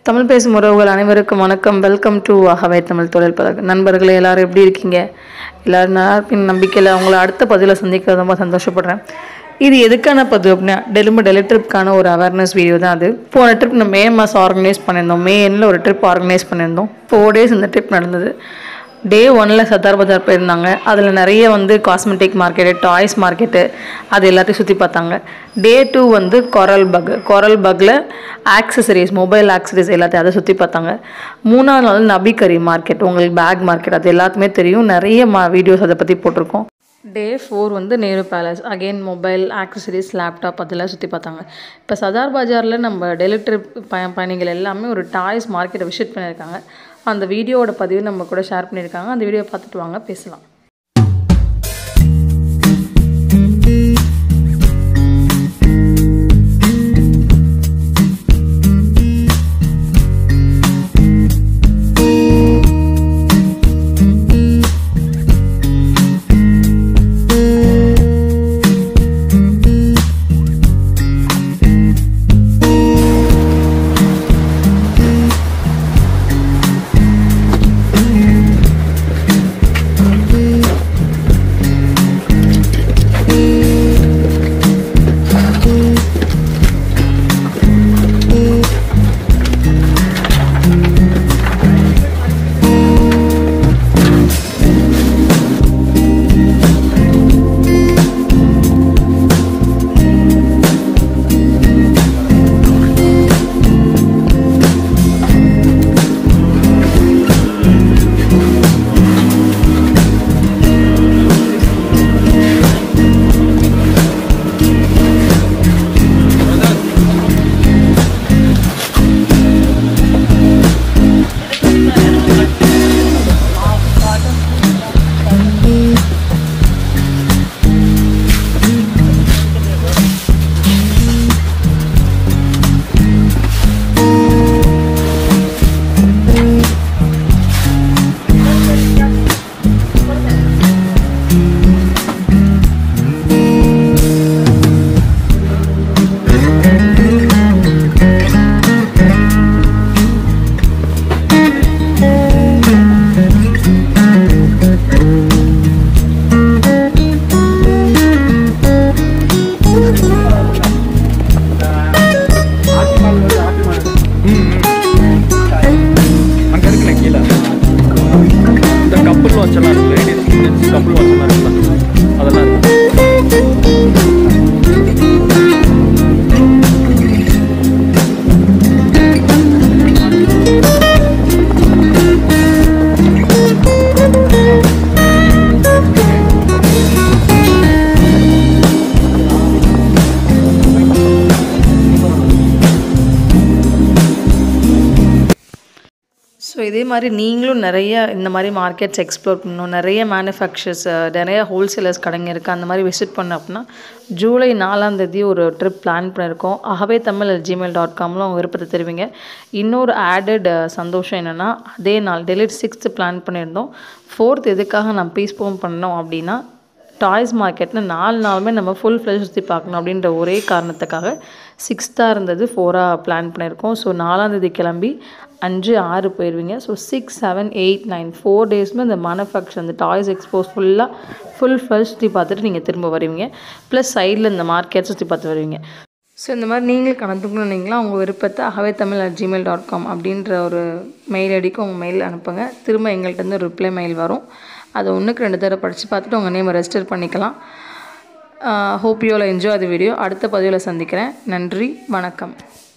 தமிழ் பேசும் உறவுகள் அனைவருக்கும் வணக்கம். வெல்கம் டு ஹவை தமிழ் தொழில் பழகு. நண்பர்களே, எல்லோரும் எப்படி இருக்கீங்க? எல்லோரும் நல்லா இருப்பின் நம்பிக்கையில் உங்களை அடுத்த பதிவில் சந்திக்க ரொம்ப சந்தோஷப்படுறேன். இது எதுக்கான பதிவு அப்படின்னா, டெலி ட்ரிப்க்கான ஒரு அவேர்னஸ் வீடியோ தான் அது. போன ட்ரிப் நம்ம மே மாதம் ஆர்கனைஸ் பண்ணியிருந்தோம். மே எண்ணில் ஒரு ட்ரிப் ஆர்கனைஸ் பண்ணியிருந்தோம். 4 days இந்த ட்ரிப் நடந்தது. டே 1 சர்தார் பஜார் போயிருந்தாங்க. அதில் நிறைய காஸ்மெட்டிக் மார்க்கெட்டு, டாய்ஸ் மார்க்கெட்டு, அது எல்லாத்தையும் சுற்றி பார்த்தாங்க. டே 2 கொரல் பக்கில் ஆக்சசரிஸ், மொபைல் ஆக்சசரிஸ் எல்லாத்தையும் அதை சுற்றி பார்த்தாங்க. 3ஆவது நாள் நபிகரி மார்க்கெட், உங்களுக்கு பேக் மார்க்கெட், அது எல்லாத்துமே தெரியும். நிறைய வீடியோஸ் அதை பற்றி போட்டிருக்கோம். டே 4 Nehru palace, again mobile accessories, laptop அதெல்லாம் சுற்றி பார்த்தாங்க. இப்போ சர்தார் பஜாரில் நம்ம டெலி ட்ரிப் பயணிகள் எல்லாமே ஒரு டாய்ஸ் மார்க்கெட்டை விசிட் பண்ணியிருக்காங்க. அந்த வீடியோவோட பதிவு நம்ம கூட ஷேர் பண்ணியிருக்காங்க. அந்த வீடியோ பார்த்துட்டு வாங்க பேசலாம். ஸோ இதே மாதிரி நீங்களும் நிறைய இந்த மாதிரி மார்க்கெட்ஸ் எக்ஸ்ப்ளோர் பண்ணணும். நிறைய மேனுஃபேக்சர்ஸ், நிறைய ஹோல்சேலர்ஸ் கடைங்க இருக்குது. அந்த மாதிரி விசிட் பண்ண அப்படின்னா ஜூலை 4 ஒரு ட்ரிப் பிளான் பண்ணியிருக்கோம். ahavaithamil@gmail.comல உங்கள் விருப்பத்தை தெரிவிங்க. இன்னொரு ஆடட் சந்தோஷம் என்னென்னா, அதே நாள் டெலி 6 பிளான் பண்ணியிருந்தோம். 4th எதுக்காக நான் பீஸ்போன் பண்ணோம் அப்படின்னா, டாய்ஸ் மார்க்கெட்டில் 4 நாளுமே நம்ம ஃபுல் ஃப்ளெஜ் சுற்றி பார்க்கணும் அப்படின்ற ஒரே காரணத்துக்காக 6 இருந்தது 4 பிளான் பண்ணியிருக்கோம். ஸோ 4 கிளம்பி 5, 6 போயிடுவீங்க. ஸோ 6, 7, 8, 9 4 டேஸுமே இந்த மேனுஃபேக்சர், அந்த டாய்ஸ் எக்ஸ்போஸ் ஃபுல் ஃப்ளெஜ் சுற்றி பார்த்துட்டு நீங்கள் திரும்ப வருவீங்க. ப்ளஸ் சைடில் இந்த மார்க்கெட் சுற்றி பார்த்து வருவீங்க. ஸோ இந்த மாதிரி நீங்களும் கலந்துக்கணுன்னீங்களா, உங்கள் விருப்பத்தை ahavaithamil@gmail.com அப்படின்ற ஒரு மெயில் ஐடிக்கு உங்கள் மெயில் அனுப்புங்க. திரும்ப எங்கள்கிட்ட ஒரு ரிப்ளை மெயில் வரும். அதை 1க்கு 2 தடவை படித்து பார்த்துட்டு உங்கள் நேமை ரெஜிஸ்டர் பண்ணிக்கலாம். Hope you all enjoy the video. அடுத்த பதிவில் சந்திக்கிறேன். நன்றி, வணக்கம்.